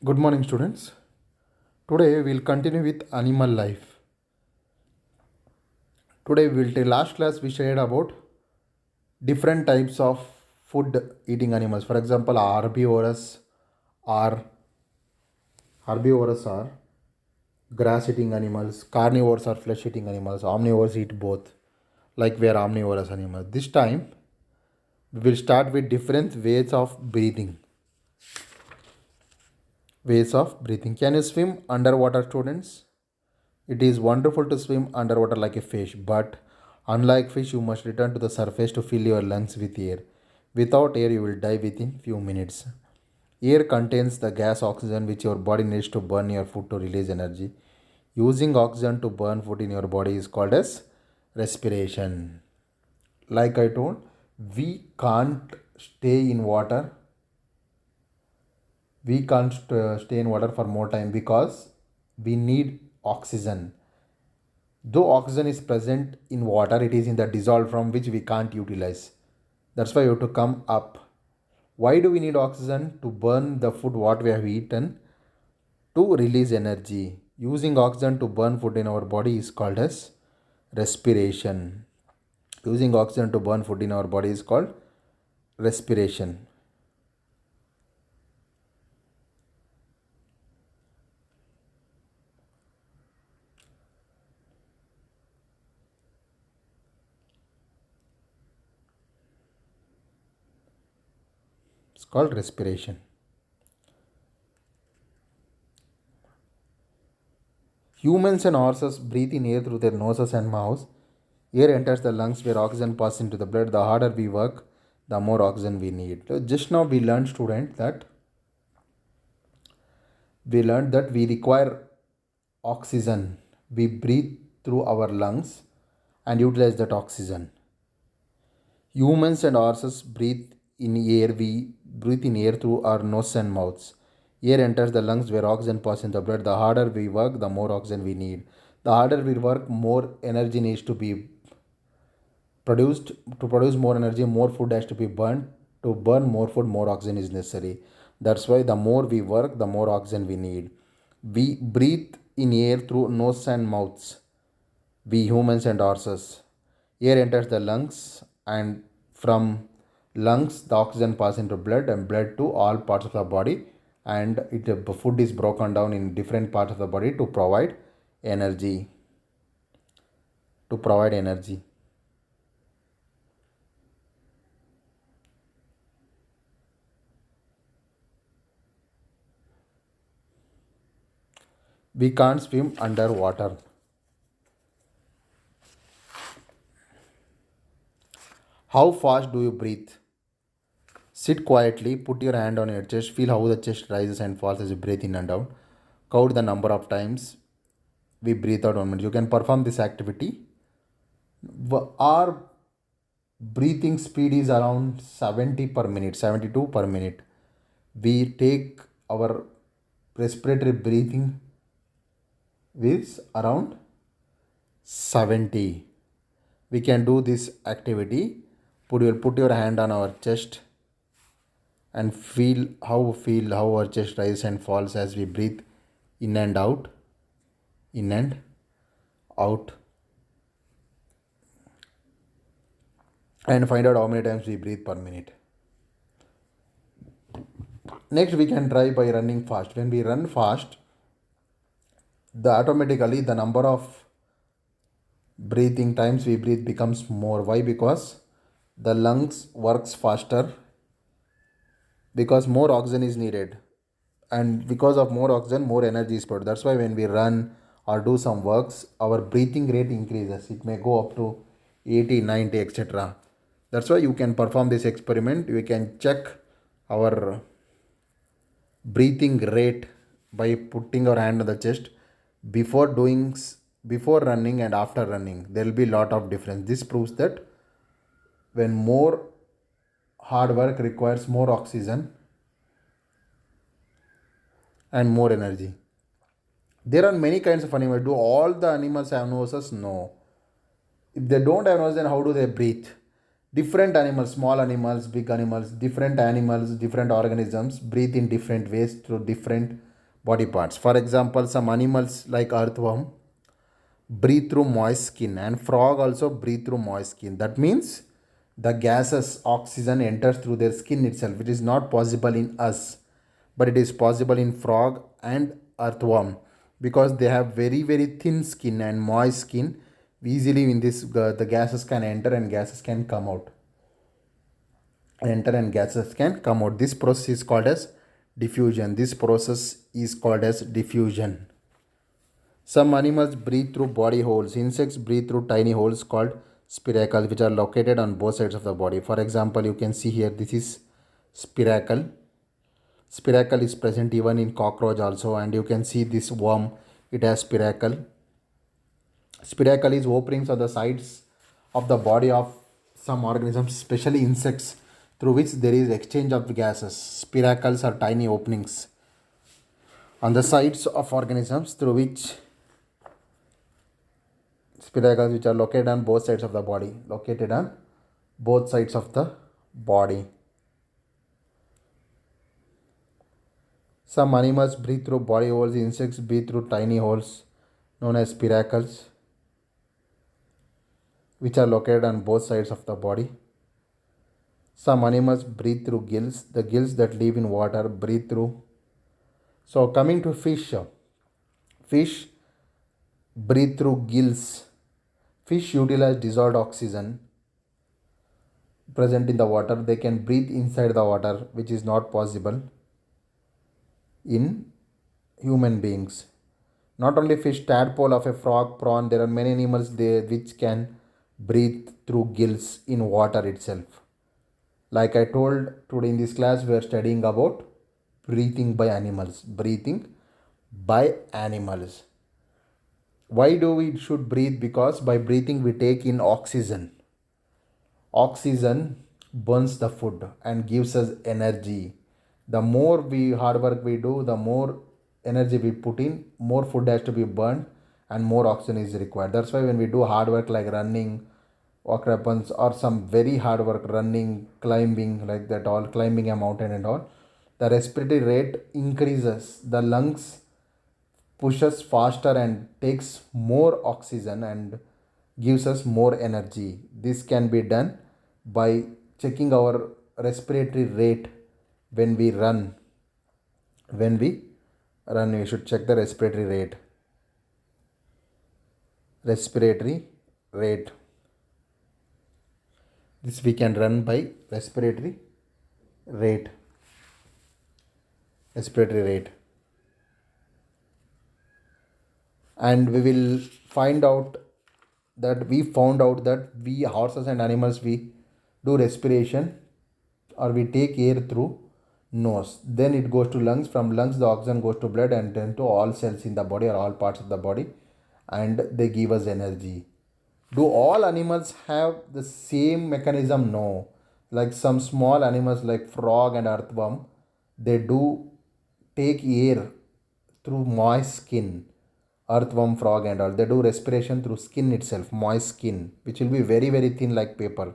Good morning, students. Today we'll continue with animal life. Today we'll take last class we shared about different types of food eating animals. For example, are herbivorous are grass eating animals, carnivores are flesh eating animals, omnivores eat both, like we are omnivorous animals. This time we will start with different ways of breathing. Ways of breathing. Can you swim underwater, students? It is wonderful to swim underwater like a fish, but unlike fish, you must return to the surface to fill your lungs with air. Without air, you will die within few minutes. Air contains the gas oxygen which your body needs to burn your food to release energy. Using oxygen to burn food in your body is called as respiration. Like I told, we can't stay in water. We can't stay in water for more time because we need oxygen. Though oxygen is present in water, it is in the dissolved form which we can't utilize. That's why you have to come up. Why do we need oxygen? To burn the food what we have eaten to release energy. Using oxygen to burn food in our body is called as respiration. Using oxygen to burn food in our body is called respiration. It's called respiration. Humans and horses breathe in air through their noses and mouths. Air enters the lungs where oxygen passes into the blood. The harder we work, the more oxygen we need. So just now we learned, student, that we require oxygen. We breathe through our lungs and utilize that oxygen. Humans and horses breathe in air. We breathe in air through our nose and mouths. Air enters the lungs where oxygen passes in the blood. The harder we work, the more oxygen we need. The harder we work, more energy needs to be produced. To produce more energy, more food has to be burned. To burn more food, more oxygen is necessary. That's why the more we work, the more oxygen we need. We breathe in air through nose and mouths. We humans and horses. Air enters the lungs, and from lungs the oxygen passes into blood, and blood to all parts of the body, and food is broken down in different parts of the body to provide energy. To provide energy. We can't swim underwater. How fast do you breathe? Sit quietly, put your hand on your chest, feel how the chest rises and falls as you breathe in and out. Count the number of times we breathe out 1 minute. You can perform this activity. Our breathing speed is around 70 per minute, 72 per minute. We take our respiratory breathing with around 70. We can do this activity. Put your hand on our chest and feel how our chest rises and falls as we breathe in and out, in and out, and find out how many times we breathe per minute. Next, we can try by running fast. When we run fast, the automatically the number of breathing times we breathe becomes more. Why? Because the lungs works faster, because more oxygen is needed, and because of more oxygen more energy is produced. That's why when we run or do some works, our breathing rate increases. It may go up to 80, 90, etc. That's why you can perform this experiment. You can check our breathing rate by putting our hand on the chest before before running and after running. There will be a lot of difference. This proves that when more hard work requires more oxygen and more energy. There are many kinds of animals. Do all the animals have noses? No. If they don't have nose, then how do they breathe? Different animals, small animals, big animals, different organisms breathe in different ways through different body parts. For example, some animals like earthworm breathe through moist skin, and frog also breathe through moist skin. That means the gases oxygen enters through their skin itself, which is not possible in us, but it is possible in frog and earthworm, because they have very very thin skin and moist skin. Easily in this the gases can enter and gases can come out, enter and gases can come out. This process is called as diffusion. This process is called as diffusion. Some animals breathe through body holes. Insects breathe through tiny holes called spiracles, which are located on both sides of the body. For example, you can see here, this is spiracle. Spiracle is present even in cockroach also, and you can see this worm, it has spiracle. Spiracle is openings on the sides of the body of some organisms, especially insects, through which there is exchange of gases. Spiracles are tiny openings on the sides of organisms through which spiracles, which are located on both sides of the body, located on both sides of the body. Some animals breathe through body holes. Insects breathe through tiny holes known as spiracles, which are located on both sides of the body. Some animals breathe through gills. The gills that live in water breathe through. So coming to fish, fish breathe through gills. Fish utilize dissolved oxygen present in the water. They can breathe inside the water, which is not possible in human beings. Not only fish, tadpole of a frog, prawn, there are many animals there which can breathe through gills in water itself. Like I told, today in this class we are studying about breathing by animals. Breathing by animals. Why do we should breathe? Because by breathing we take in oxygen. Oxygen burns the food and gives us energy. The more we hard work we do, the more energy we put in, more food has to be burned and more oxygen is required. That's why when we do hard work like running, walk weapons, or some very hard work, running, climbing, like that, all climbing a mountain and all, the respiratory rate increases. The lungs pushes faster and takes more oxygen and gives us more energy. This can be done by checking our respiratory rate when we run. When we run, we should check the respiratory rate. Respiratory rate. This we can run by respiratory rate. Respiratory rate. And we will find out that we found out that we horses and animals, we do respiration or we take air through nose, then it goes to lungs. From lungs the oxygen goes to blood and then to all cells in the body or all parts of the body, and they give us energy. Do all animals have the same mechanism? No. Like some small animals like frog and earthworm, they do take air through moist skin. Earthworm, frog and all, they do respiration through skin itself, moist skin, which will be very very thin like paper.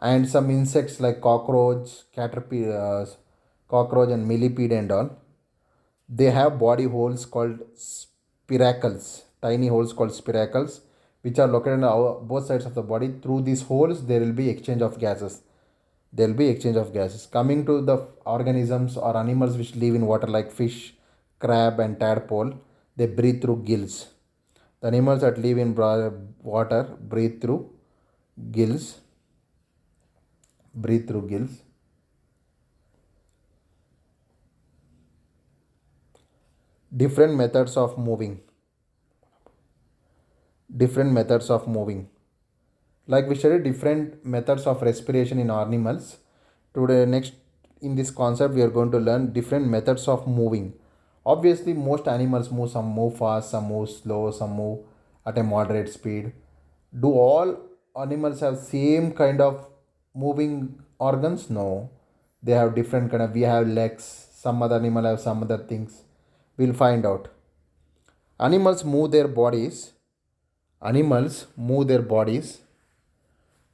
And some insects like cockroach, caterpillars, cockroach and millipede and all, they have body holes called spiracles, tiny holes called spiracles, which are located on both sides of the body. Through these holes there will be exchange of gases. There will be exchange of gases. Coming to the organisms or animals which live in water like fish, crab and tadpole, they breathe through gills. The animals that live in water breathe through gills. Breathe through gills. Different methods of moving. Different methods of moving. Like we studied different methods of respiration in animals. Today, next in this concept, we are going to learn different methods of moving. Obviously, most animals move. Some move fast, some move slow, some move at a moderate speed. Do all animals have same kind of moving organs? No, they have different kind of. We have legs. Some other animal have some other things. We'll find out. Animals move their bodies. Animals move their bodies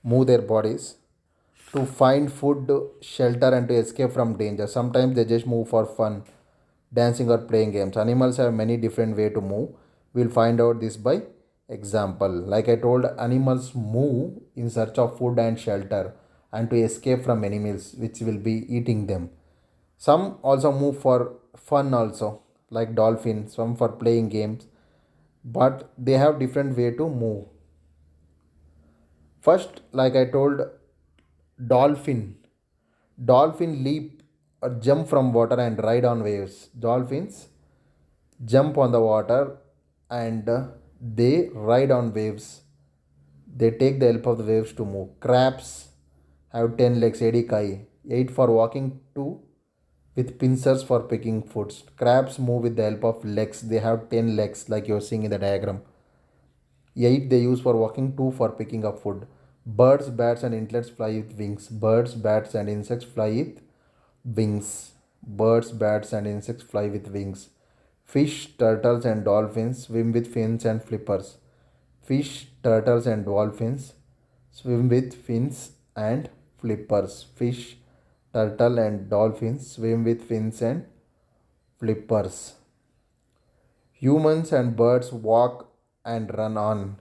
to find food, shelter, and to escape from danger. Sometimes they just move for fun. dancing or playing games. Animals have many different way to move. We'll find out this by example. Like I told, animals move in search of food and shelter and to escape from enemies which will be eating them. Some also move for fun also, like dolphins, some for playing games, but they have different way to move. First, like I told, dolphin. Dolphin leap or jump from water and ride on waves. Dolphins jump on the water and they ride on waves. They take the help of the waves to move. Crabs have 10 legs, Eddie Kai. 8 for walking, 2 with pincers for picking foods. Crabs move with the help of legs. They have 10 legs, like you're seeing in the diagram. 8 they use for walking, 2 for picking up food. Birds, bats, and insects fly with wings. Birds, bats, and insects fly with wings. Birds, bats, and insects fly with wings. Fish, turtles, and dolphins swim with fins and flippers. Fish, turtles, and dolphins swim with fins and flippers. Fish, turtle, and dolphins swim with fins and flippers. Humans and birds walk and run on.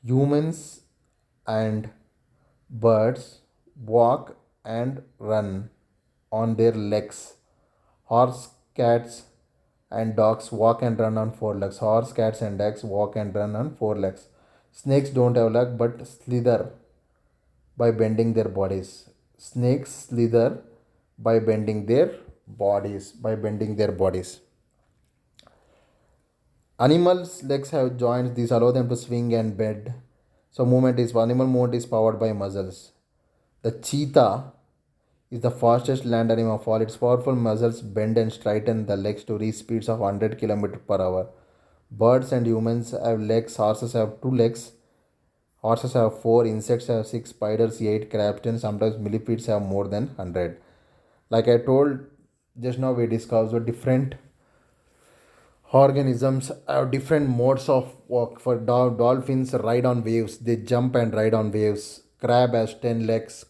Humans and birds walk and run on their legs. Horse, cats, and dogs walk and run on four legs. Horse, cats, and dogs walk and run on four legs. Snakes don't have legs but slither by bending their bodies. Snakes slither by bending their bodies. Animals' legs have joints. These allow them to swing and bend. So animal movement is powered by muscles. The cheetah is the fastest land animal of all. Its powerful muscles bend and straighten the legs to reach speeds of 100 km per hour. Birds and humans have legs. Horses have two legs. Horses have four. Insects have six. Spiders eight. Crabs 10. Sometimes millipedes have more than 100. Like I told just now, we discussed the different organisms have different modes of walk. For dolphins ride on waves. They jump and ride on waves. Crab has 10 legs.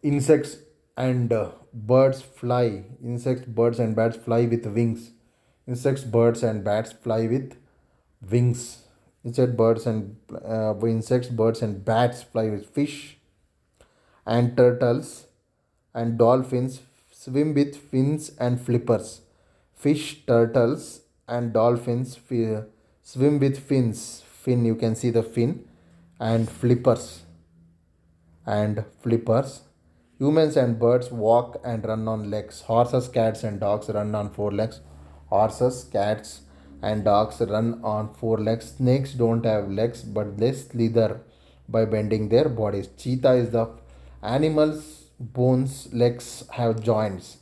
Insects and birds fly. Insects, birds, and bats fly with wings. Insects, birds, and bats fly with wings. Insects, birds, and bats fly with fish and turtles and dolphins swim with fins and flippers. Fish, turtles, and dolphins swim with fins. Fin, you can see the fin, and flippers. Humans and birds walk and run on legs. Horses, cats, and dogs run on four legs. Horses, cats, and dogs run on four legs. Snakes don't have legs, but they slither by bending their bodies. Cheetah is the animal's bones, legs have joints.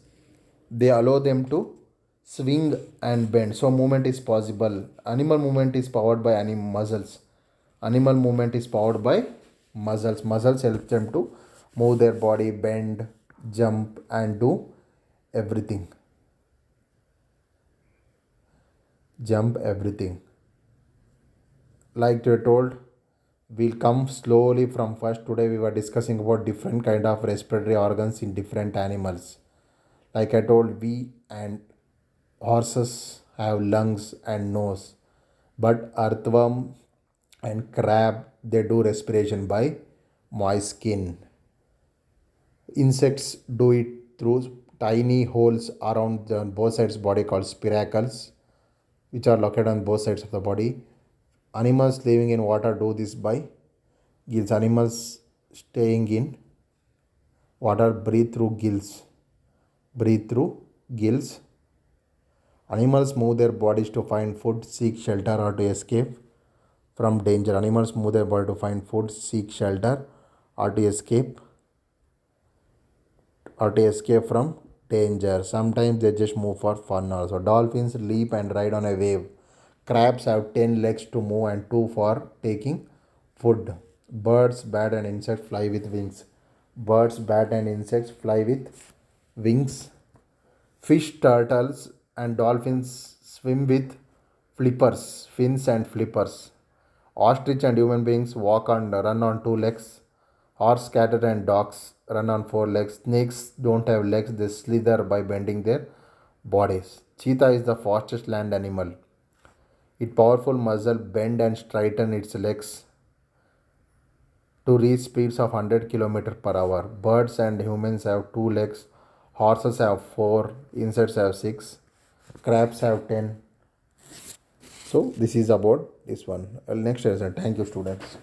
They allow them to swing and bend. So movement is possible. Animal movement is powered by animal muscles. Animal movement is powered by muscles. Muscles help them to move their body, bend, jump, and do everything. Jump everything. Like you told, we'll come slowly from first. Today we were discussing about different kind of respiratory organs in different animals. Like I told, we and horses have lungs and nose, but earthworm and crab they do respiration by moist skin. Insects do it through tiny holes around both sides body called spiracles, which are located on both sides of the body. Animals living in water do this by gills. Animals staying in water breathe through gills. Breathe through gills. Animals move their bodies to find food, seek shelter, or to escape from danger. Animals move their body to find food, seek shelter, or to escape from danger. Sometimes they just move for fun also. Dolphins leap and ride on a wave. Crabs have 10 legs to move and 2 for taking food. Birds, bat, and insects fly with wings. Birds, bat, and insects fly with wings. Fish, turtles, and dolphins swim with fins and flippers. Ostrich and human beings walk and run on two legs. Horse, cat, and dogs run on four legs. Snakes don't have legs, they slither by bending their bodies. Cheetah is the fastest land animal. Its powerful muscle bend and straighten its legs to reach speeds of 100 km per hour. Birds and humans have two legs. Horses have four. Insects have six. Crabs have 10. So this is about this one. Next lesson. Thank you, students.